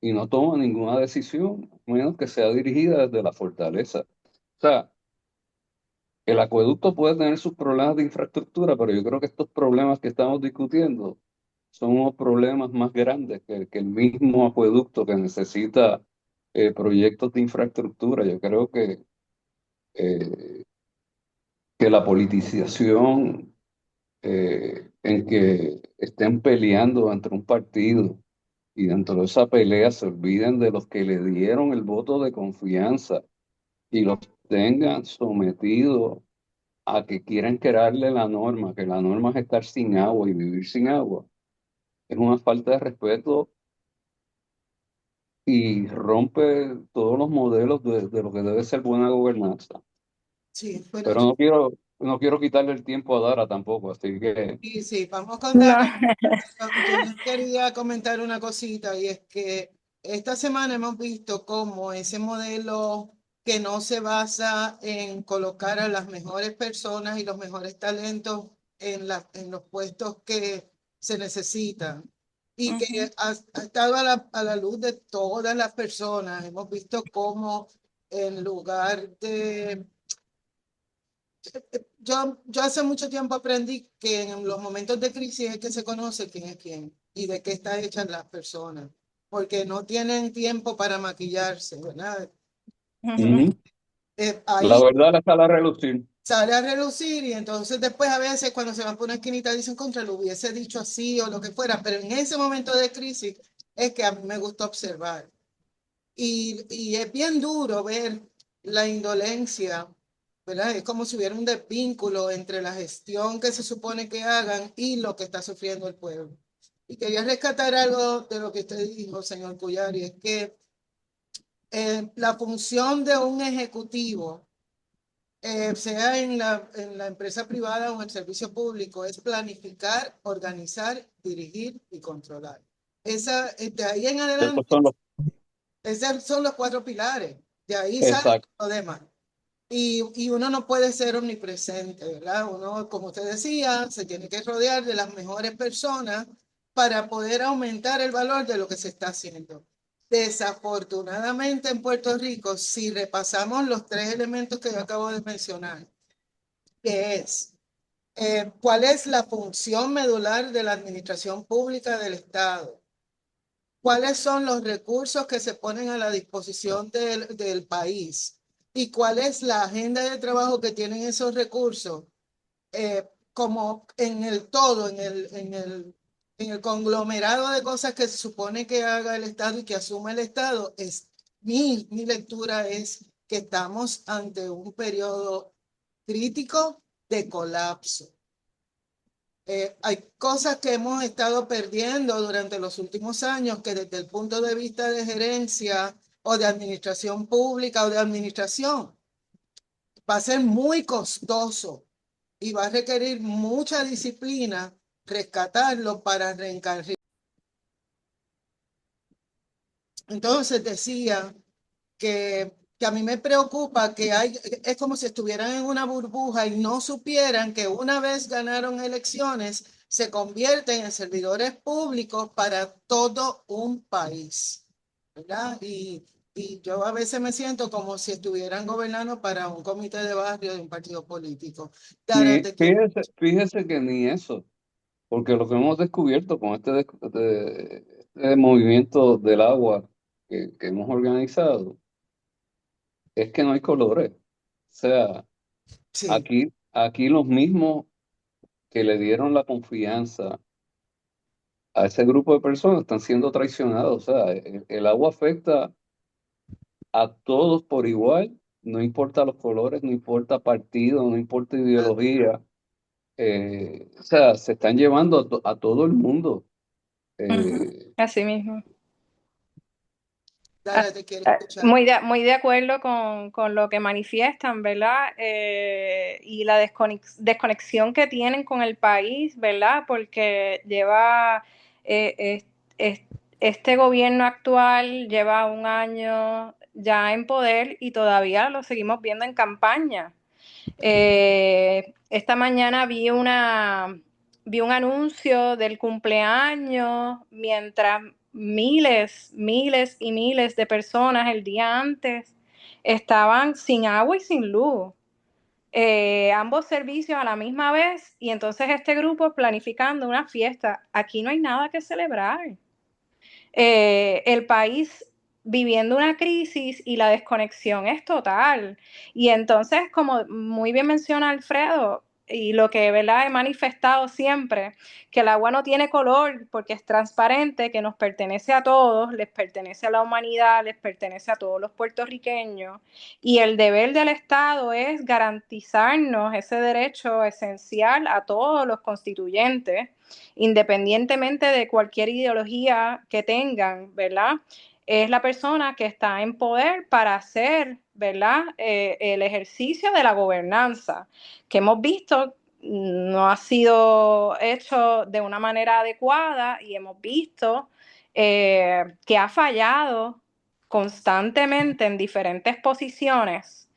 y no toma ninguna decisión, menos que sea dirigida desde la Fortaleza. O sea, el acueducto puede tener sus problemas de infraestructura, pero yo creo que estos problemas que estamos discutiendo son unos problemas más grandes que el mismo acueducto que necesita proyectos de infraestructura. Yo creo eh, que la politización en que estén peleando entre un partido y dentro de esa pelea se olviden de los que le dieron el voto de confianza y los tengan sometidos a que quieran crearle la norma, que la norma es estar sin agua y vivir sin agua. Es una falta de respeto y rompe todos los modelos de lo que debe ser buena gobernanza. sí, pero Pero no quiero quitarle el tiempo a Dara tampoco, así que sí, sí, vamos con No. Dara. Yo les quería comentar una cosita y es que esta semana hemos visto cómo ese modelo que no se basa en colocar a las mejores personas y los mejores talentos en los puestos que se necesitan y que ha estado a la luz de todas las personas. Hemos visto cómo en lugar de... Yo hace mucho tiempo aprendí que en los momentos de crisis es que se conoce quién es quién y de qué están hechas las personas, porque no tienen tiempo para maquillarse, ¿verdad? Ujú. La Ahí verdad la sale a relucir. sale a relucir y entonces después a veces cuando se van por una esquinita dicen contra lo hubiese dicho así o lo que fuera, pero en ese momento de crisis es que a mí me gusta observar. Y es bien duro ver la indolencia, ¿verdad? Es como si hubiera un desvínculo entre la gestión que se supone que hagan y lo que está sufriendo el pueblo. Y quería rescatar algo de lo que usted dijo, señor Cuyari, es que la función de un ejecutivo, sea en la empresa privada o en el servicio público, es planificar, organizar, dirigir y controlar. De ahí en Esos adelante, son los... esos son los cuatro pilares. De ahí sale Exacto. lo demás. Y uno no puede ser omnipresente, ¿verdad? Uno, como usted decía, se tiene que rodear de las mejores personas para poder aumentar el valor de lo que se está haciendo. Desafortunadamente en Puerto Rico, si repasamos los tres elementos que yo acabo de mencionar, que es cuál es la función medular de la administración pública del Estado, cuáles son los recursos que se ponen a la disposición del país y cuál es la agenda de trabajo que tienen esos recursos, como en el todo, en el conglomerado de cosas que se supone que haga el Estado y que asume el Estado. Mi lectura es que estamos ante un periodo crítico de colapso. Hay cosas que hemos estado perdiendo durante los últimos años que desde el punto de vista de gerencia o de administración pública o de administración va a ser muy costoso y va a requerir mucha disciplina rescatarlo para reencarrilar. Entonces decía que a mí me preocupa que es como si estuvieran en una burbuja y no supieran que una vez ganaron elecciones, se convierten en servidores públicos para todo un país, ¿verdad? Y yo a veces me siento como si estuvieran gobernando para un comité de barrio de un partido político. Dara, Y te quiero. fíjese que ni eso, porque lo que hemos descubierto con este movimiento del agua que hemos organizado es que no hay colores. O sea, Sí, aquí los mismos que le dieron la confianza a ese grupo de personas están siendo traicionados. O sea, el agua afecta a todos por igual, no importa los colores, no importa partido, no importa ideología. O sea, se están llevando a todo el mundo. Eh, Así mismo. Dara, te quiero escuchar. Muy de acuerdo con lo que manifiestan, ¿verdad? Y la desconexión que tienen con el país, ¿verdad? Porque este gobierno actual lleva un año ya en poder y todavía lo seguimos viendo en campaña. Esta mañana vi un anuncio del cumpleaños mientras miles y miles de personas el día antes estaban sin agua y sin luz. Ambos servicios a la misma vez y entonces este grupo planificando una fiesta. Aquí no hay nada que celebrar. El país viviendo una crisis y la desconexión es total. Y entonces, como muy bien menciona Alfredo, y lo que, ¿verdad?, he manifestado siempre, que el agua no tiene color porque es transparente, que nos pertenece a todos, les pertenece a la humanidad, les pertenece a todos los puertorriqueños. Y el deber del Estado es garantizarnos ese derecho esencial a todos los constituyentes, independientemente de cualquier ideología que tengan, ¿verdad? Es la persona que está en poder para hacer, ¿verdad?, el ejercicio de la gobernanza, que hemos visto no ha sido hecho de una manera adecuada y hemos visto que ha fallado constantemente en diferentes posiciones,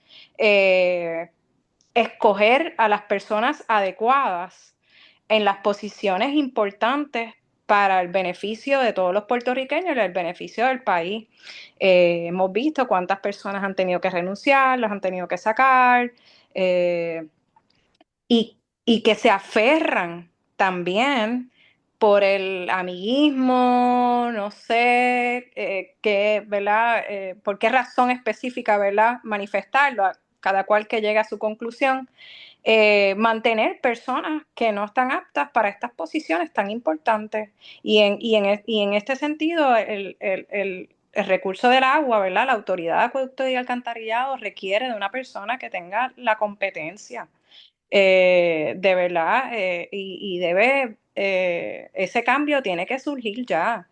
escoger a las personas adecuadas en las posiciones importantes para el beneficio de todos los puertorriqueños y el beneficio del país. Hemos visto cuántas personas han tenido que renunciar, las han tenido que sacar, y que se aferran también por el amiguismo, no sé ¿verdad? Por qué razón específica, ¿verdad? Manifestarlo, cada cual que llegue a su conclusión. Mantener personas que no están aptas para estas posiciones tan importantes. Y en este sentido, el recurso del agua, ¿verdad? La autoridad de acueducto y alcantarillado requiere de una persona que tenga la competencia, de verdad, y debe, ese cambio tiene que surgir ya.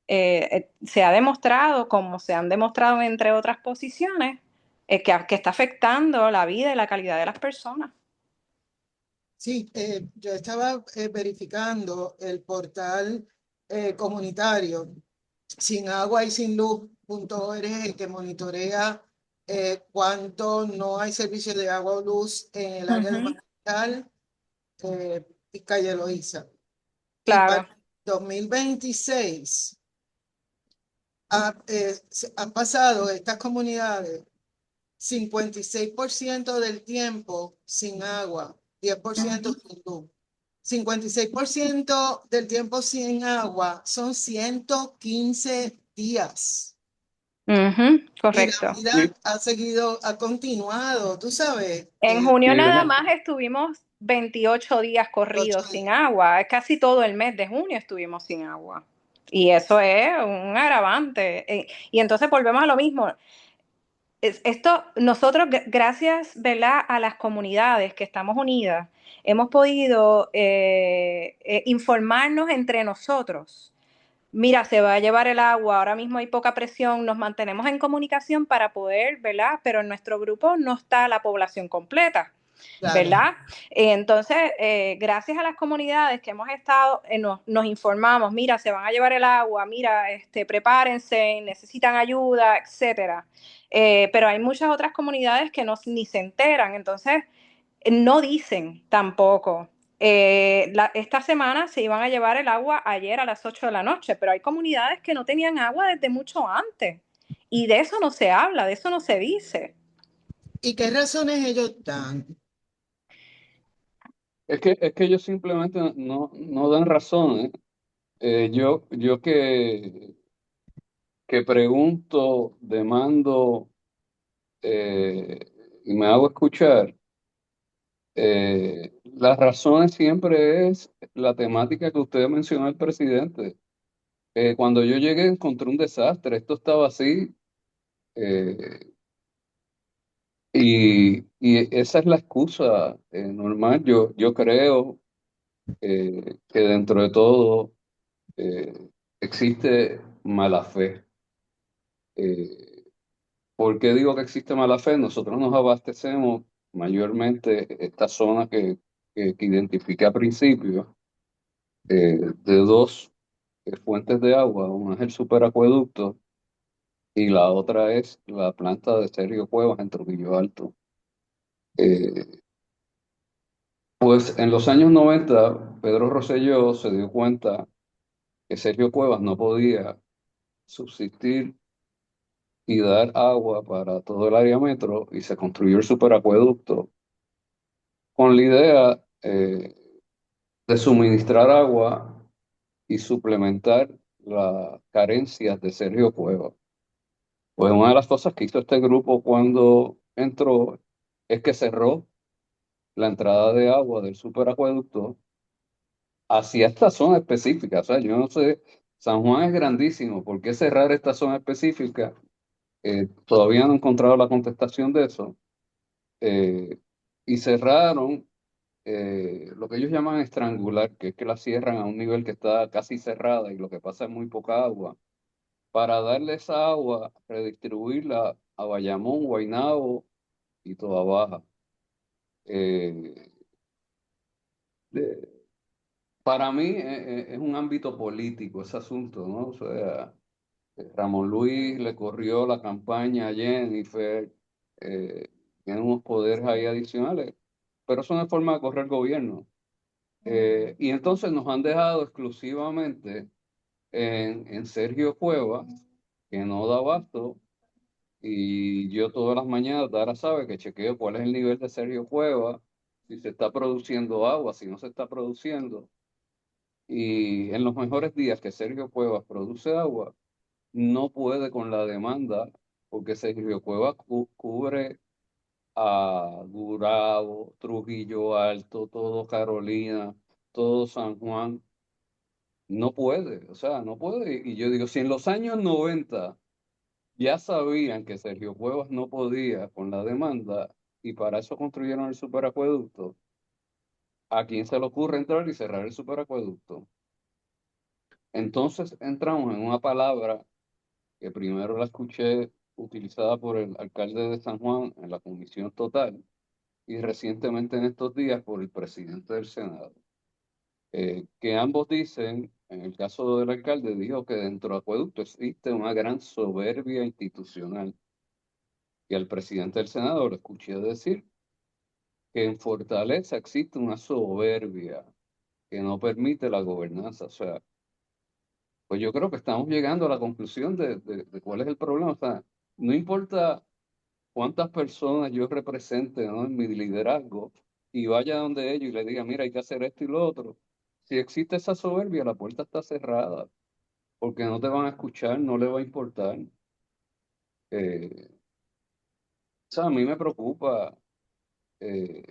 Se ha demostrado, como se han demostrado entre otras posiciones, que está afectando la vida y la calidad de las personas. Sí, yo estaba verificando el portal comunitario sin agua y sin luz.org, que monitorea cuánto no hay servicio de agua o luz en el área de Marcial y Calle Loíza. Y para Claro. 2026 han pasado estas comunidades 56% del tiempo sin agua, 10% sin luz. 56% del tiempo sin agua son 115 días. Correcto. Y la vida ha continuado, tú sabes. En junio Sí, nada más estuvimos 28 días corridos sin agua. Casi todo el mes de junio estuvimos sin agua. Y eso es un agravante. Y entonces volvemos a lo mismo. Esto, nosotros, gracias, ¿verdad?, a las comunidades que estamos unidas, hemos podido informarnos entre nosotros. Mira, se va a llevar el agua, ahora mismo hay poca presión, nos mantenemos en comunicación para poder, ¿verdad? Pero en nuestro grupo no está la población completa, Claro. ¿verdad? Entonces, gracias a las comunidades que hemos estado, nos informamos, mira, se van a llevar el agua, mira, prepárense, necesitan ayuda, etcétera. Pero hay muchas otras comunidades que ni se enteran, entonces no dicen tampoco. Esta semana se iban a llevar el agua ayer a las 8 de la noche, pero hay comunidades que no tenían agua desde mucho antes. Y de eso no se habla, de eso no se dice. ¿Y qué razones ellos dan? es que ellos simplemente no dan razones. Yo que pregunto, demando y me hago escuchar, las razones siempre es la temática que usted mencionó al presidente. Cuando yo llegué encontré un desastre, esto estaba así, eh, y esa es la excusa normal. Yo creo que dentro de todo eh, existe mala fe. Eh, ¿Por qué digo que existe mala fe? Nosotros nos abastecemos mayormente esta zona que identifiqué al principio, de dos fuentes de agua. Una es el superacueducto y la otra es la planta de Sergio Cuevas en Trujillo Alto. Eh, pues en los años 90 Pedro Rosselló se dio cuenta que Sergio Cuevas no podía subsistir y dar agua para todo el área metro y se construyó el superacueducto con la idea de suministrar agua y suplementar las carencias de Sergio Cuevas. Pues una de las cosas que hizo este grupo cuando entró es que cerró la entrada de agua del superacueducto hacia esta zona específica. O sea, yo no sé, San Juan es grandísimo, ¿por qué cerrar esta zona específica? Todavía no he encontrado la contestación de eso. Eh, y cerraron lo que ellos llaman estrangular, que es que la cierran a un nivel que está casi cerrada y lo que pasa es muy poca agua, para darle esa agua, redistribuirla a Bayamón, Guaynabo y Toda Baja. Eh, de- para mí es un ámbito político ese asunto, ¿no? O sea, Ramón Luis le corrió la campaña a Jennifer, tiene unos poderes ahí adicionales, pero eso no es forma de correr el gobierno. Y entonces nos han dejado exclusivamente en Sergio Cuevas, que no da abasto, y yo todas las mañanas, Dara sabe que chequeo cuál es el nivel de Sergio Cuevas, si se está produciendo agua, si no se está produciendo. Y en los mejores días que Sergio Cuevas produce agua, no puede con la demanda, porque Sergio Cuevas cubre a Gurabo, Trujillo Alto, todo Carolina, todo San Juan. No puede, o sea, no puede. Y yo digo, si en los años 90 ya sabían que Sergio Cuevas no podía con la demanda y para eso construyeron el superacueducto, ¿a quién se le ocurre entrar y cerrar el superacueducto? Entonces entramos en una palabra que primero la escuché utilizada por el alcalde de San Juan en la Comisión Total y recientemente en estos días por el presidente del Senado, que ambos dicen, en el caso del alcalde, dijo que dentro del acueducto existe una gran soberbia institucional. Y al presidente del Senado le escuché decir que en Fortaleza existe una soberbia que no permite la gobernanza. O sea, pues yo creo que estamos llegando a la conclusión de cuál es el problema. O sea, no importa cuántas personas yo represente, ¿no?, en mi liderazgo y vaya donde ellos y le diga, mira, hay que hacer esto y lo otro. Si existe esa soberbia, la puerta está cerrada porque no te van a escuchar, no le va a importar. O sea, a mí me preocupa eh,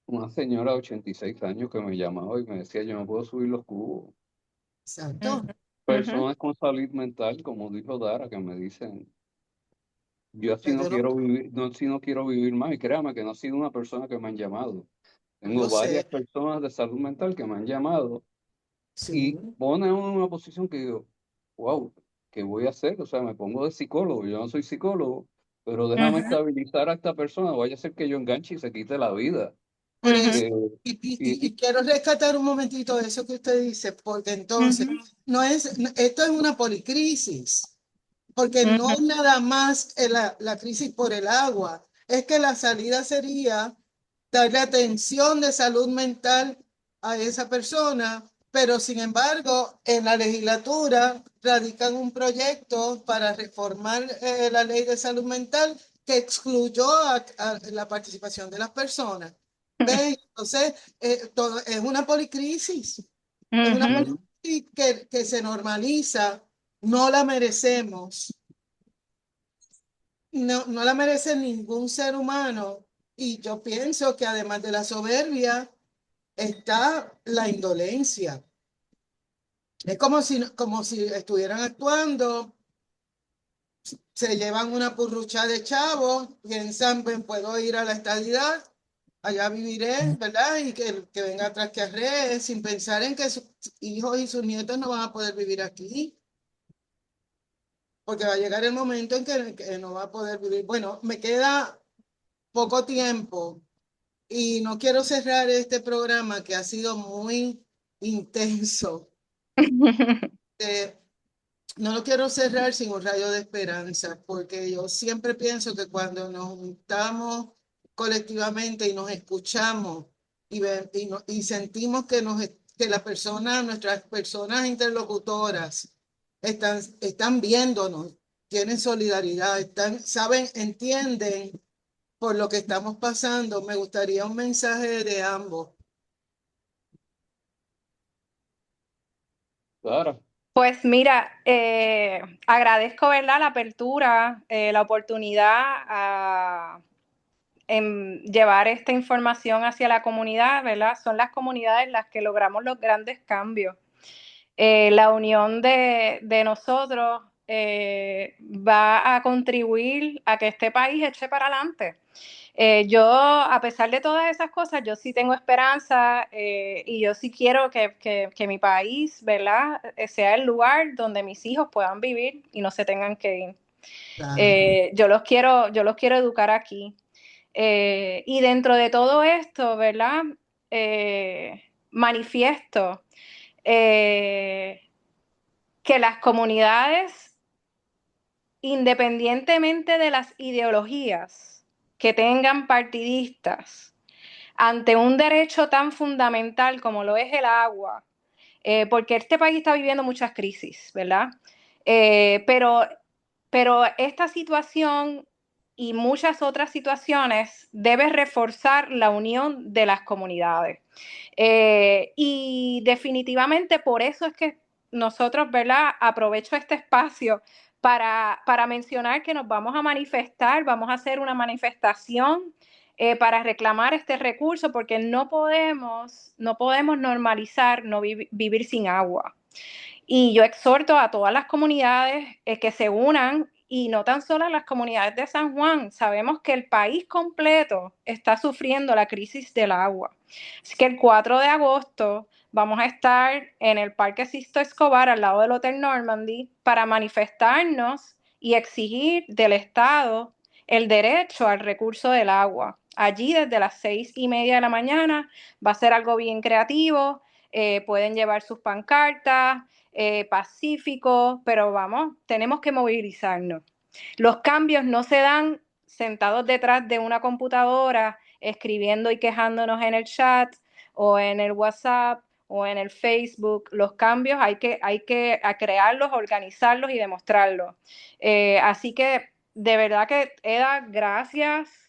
una señora de 86 años que me llamaba y me decía, yo no puedo subir los cubos. Exacto. Ujú. Personas con salud mental, como dijo Dara, que me dicen, yo así Ya no yo lo, quiero vivir, no, así no quiero vivir más. Y créame que no ha sido una persona que me han llamado. Tengo yo varias sé, personas de salud mental que me han llamado y sí. ponen en una posición que digo, wow, ¿qué voy a hacer? O sea, me pongo de psicólogo, yo no soy psicólogo, pero déjame Ujú, estabilizar a esta persona, vaya a ser que yo enganche y se quite la vida. Por eso, Eh, y y, quiero rescatar un momentito eso que usted dice, porque entonces ujú, esto es una policrisis, porque no es ujú, nada más la crisis por el agua, es que la salida sería darle atención de salud mental a esa persona, pero sin embargo, en la legislatura radican un proyecto para reformar la ley de salud mental que excluyó a la participación de las personas. ¿Ven? Entonces, todo, es una policrisis, es una ujú, policrisis que se normaliza, no la merecemos, no la merece ningún ser humano. Y yo pienso que además de la soberbia está la indolencia. Es como si estuvieran actuando, se llevan una purrucha de chavos, piensan, "Ven, puedo ir a la estadidad, allá viviré, ¿verdad? Y que venga atrás que arree, sin pensar en que sus hijos y sus nietos no van a poder vivir aquí, porque va a llegar el momento en que no va a poder vivir. Bueno, me queda poco tiempo y no quiero cerrar este programa que ha sido muy intenso. Eh, no lo quiero cerrar sin un rayo de esperanza, porque yo siempre pienso que cuando nos juntamos colectivamente y nos escuchamos y sentimos que la persona, nuestras personas interlocutoras están viéndonos, tienen solidaridad, saben, entienden por lo que estamos pasando, me gustaría un mensaje de ambos. Dara, Pues mira, agradezco, ¿verdad?, la apertura, la oportunidad en llevar esta información hacia la comunidad, ¿verdad? Son las comunidades las que logramos los grandes cambios. La unión de nosotros va a contribuir a que este país eche para adelante. Yo, a pesar de todas esas cosas, yo sí tengo esperanza y yo sí quiero que mi país, ¿verdad?, sea el lugar donde mis hijos puedan vivir y no se tengan que ir. Claro. Yo los quiero educar aquí. Y dentro de todo esto, ¿verdad? manifiesto que las comunidades, independientemente de las ideologías que tengan partidistas, ante un derecho tan fundamental como lo es el agua, porque este país está viviendo muchas crisis, ¿verdad? Pero esta situación y muchas otras situaciones debe reforzar la unión de las comunidades. Y definitivamente por eso es que nosotros, ¿verdad? Aprovecho este espacio para mencionar que nos vamos a manifestar, vamos a hacer una manifestación para reclamar este recurso, porque no podemos normalizar vivir sin agua. Y yo exhorto a todas las comunidades que se unan, y no tan solo las comunidades de San Juan. Sabemos que el país completo está sufriendo la crisis del agua. Así que el 4 de agosto vamos a estar en el Parque Sisto Escobar, al lado del Hotel Normandy, para manifestarnos y exigir del Estado el derecho al recurso del agua. Allí desde las 6:30 de la mañana va a ser algo bien creativo. Pueden llevar sus pancartas, pacífico, pero vamos, tenemos que movilizarnos. Los cambios no se dan sentados detrás de una computadora, escribiendo y quejándonos en el chat o en el WhatsApp o en el Facebook. Los cambios hay que crearlos, organizarlos y demostrarlos. Así que de verdad que, Eda, gracias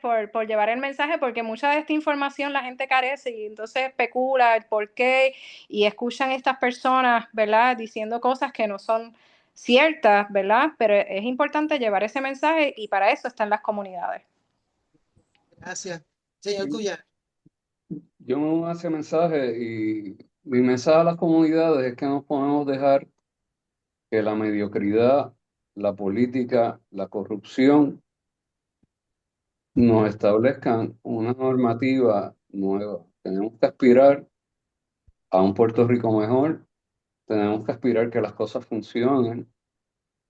por llevar el mensaje, porque mucha de esta información la gente carece y entonces especula el por qué y escuchan estas personas, ¿verdad?, diciendo cosas que no son ciertas, ¿verdad? Pero es importante llevar ese mensaje y para eso están las comunidades. Gracias. Señor Cuyar. Yo me uno a ese mensaje y mi mensaje a las comunidades es que no podemos dejar que la mediocridad, la política, la corrupción nos establezcan una normativa nueva. Tenemos que aspirar a un Puerto Rico mejor, tenemos que aspirar que las cosas funcionen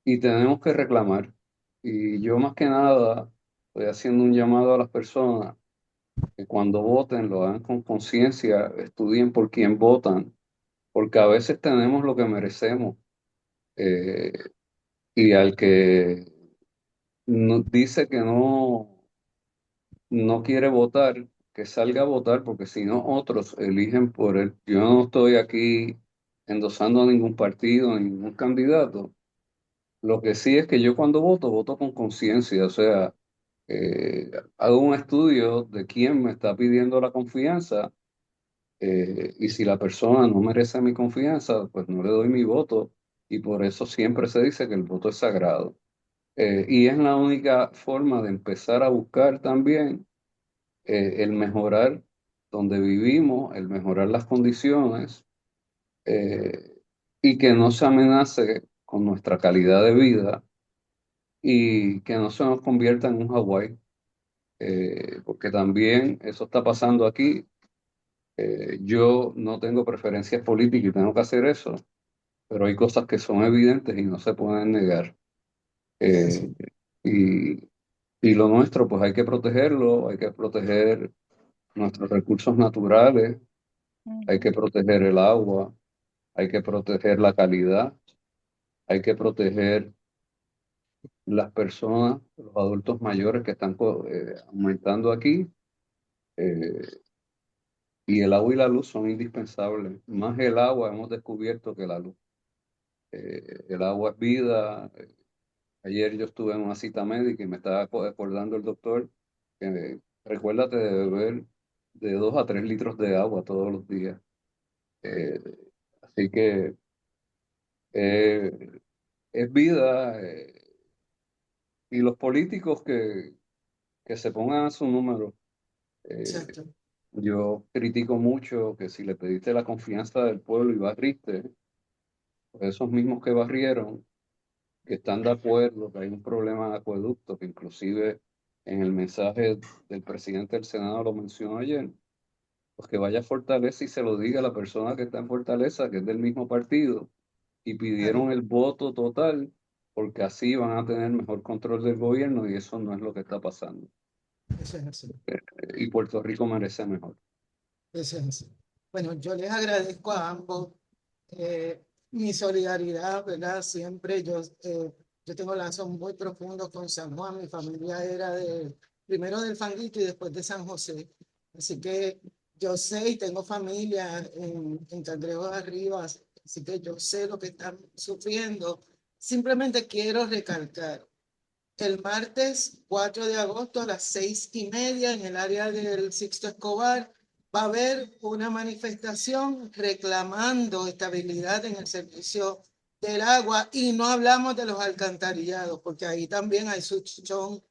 y tenemos que reclamar. Y yo más que nada estoy haciendo un llamado a las personas que cuando voten lo hagan con conciencia, estudien por quién votan, porque a veces tenemos lo que merecemos. eh, y al que dice que no quiere votar, que salga a votar, porque si no, otros eligen por él. Yo no estoy aquí endosando a ningún partido, a ningún candidato. Lo que sí es que yo cuando voto, voto con conciencia, o sea, hago un estudio de quién me está pidiendo la confianza, y si la persona no merece mi confianza, pues no le doy mi voto, y por eso siempre se dice que el voto es sagrado. Y es la única forma de empezar a buscar también el mejorar donde vivimos, el mejorar las condiciones, eh, y que no se amenace con nuestra calidad de vida y que no se nos convierta en un Hawái, porque también eso está pasando aquí. Yo no tengo preferencias políticas y tengo que hacer eso, pero hay cosas que son evidentes y no se pueden negar. Eso. Eh, y, y lo nuestro, pues hay que protegerlo, hay que proteger nuestros recursos naturales, hay que proteger el agua, hay que proteger la calidad, hay que proteger las personas, los adultos mayores que están aumentando aquí, eh, y el agua y la luz son indispensables. Más el agua hemos descubierto que la luz. El agua es vida. Ayer yo estuve en una cita médica y me estaba acordando el doctor que recuérdate de beber de 2 a 3 litros de agua todos los días. Eh, Así que eh, es vida, y los políticos que se pongan a su número. eh, Exacto. yo critico mucho que si le pediste la confianza del pueblo y barriste, pues esos mismos que barrieron, que están de acuerdo que hay un problema de acueducto, que inclusive en el mensaje del presidente del Senado lo mencionó ayer, pues que vaya a Fortaleza y se lo diga a la persona que está en Fortaleza, que es del mismo partido, y Claro. pidieron el voto total, porque así van a tener mejor control del gobierno y eso no es lo que está pasando. Eso es así. Y Puerto Rico merece mejor. Eso es así. Bueno, yo les agradezco a ambos mi solidaridad, ¿verdad? Siempre yo tengo lazos muy profundos con San Juan. Mi familia era primero del Fanguito y después de San José. Así que yo sé y tengo familia en Cangrejos Arriba, así que yo sé lo que están sufriendo. Simplemente quiero recalcar, el martes 4 de agosto a las 6:30 en el área del Sixto Escobar va a haber una manifestación reclamando estabilidad en el servicio del agua y no hablamos de los alcantarillados porque ahí también hay suchón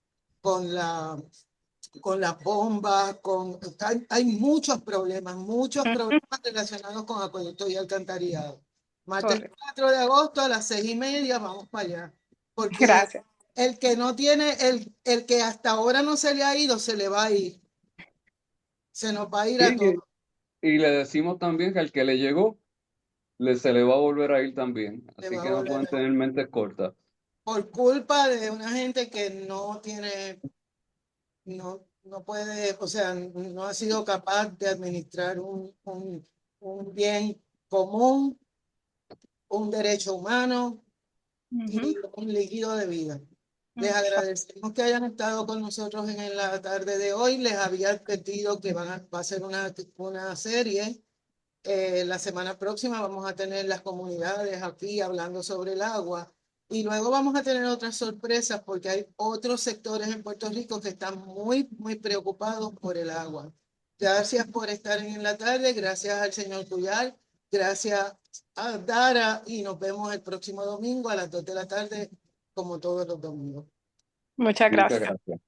con con las bombas, hay muchos problemas relacionados con acueducto y alcantarillado. Martes Correcto. 4 de agosto a las 6:30 vamos para allá, porque Gracias. el que no tiene, el que hasta ahora no se le ha ido, se le va a ir. Se nos va a ir a Sí, todos. y le decimos también que al que le llegó, se le va a volver a ir también. Se Así va a que no volver pueden tener mentes cortas. por culpa de una gente que no tiene, no puede, o sea, no ha sido capaz de administrar un bien común, un derecho humano y Ujú. un líquido de vida. Les agradecemos que hayan estado con nosotros en la tarde de hoy. Les había advertido que va a ser una serie. La semana próxima vamos a tener las comunidades aquí hablando sobre el agua y luego vamos a tener otras sorpresas porque hay otros sectores en Puerto Rico que están muy preocupados por el agua. Gracias por estar en la tarde, gracias al señor Cuyar, gracias a Dara y nos vemos el próximo domingo a las 2 de la tarde como todos los domingos. Muchas Muchas gracias. gracias.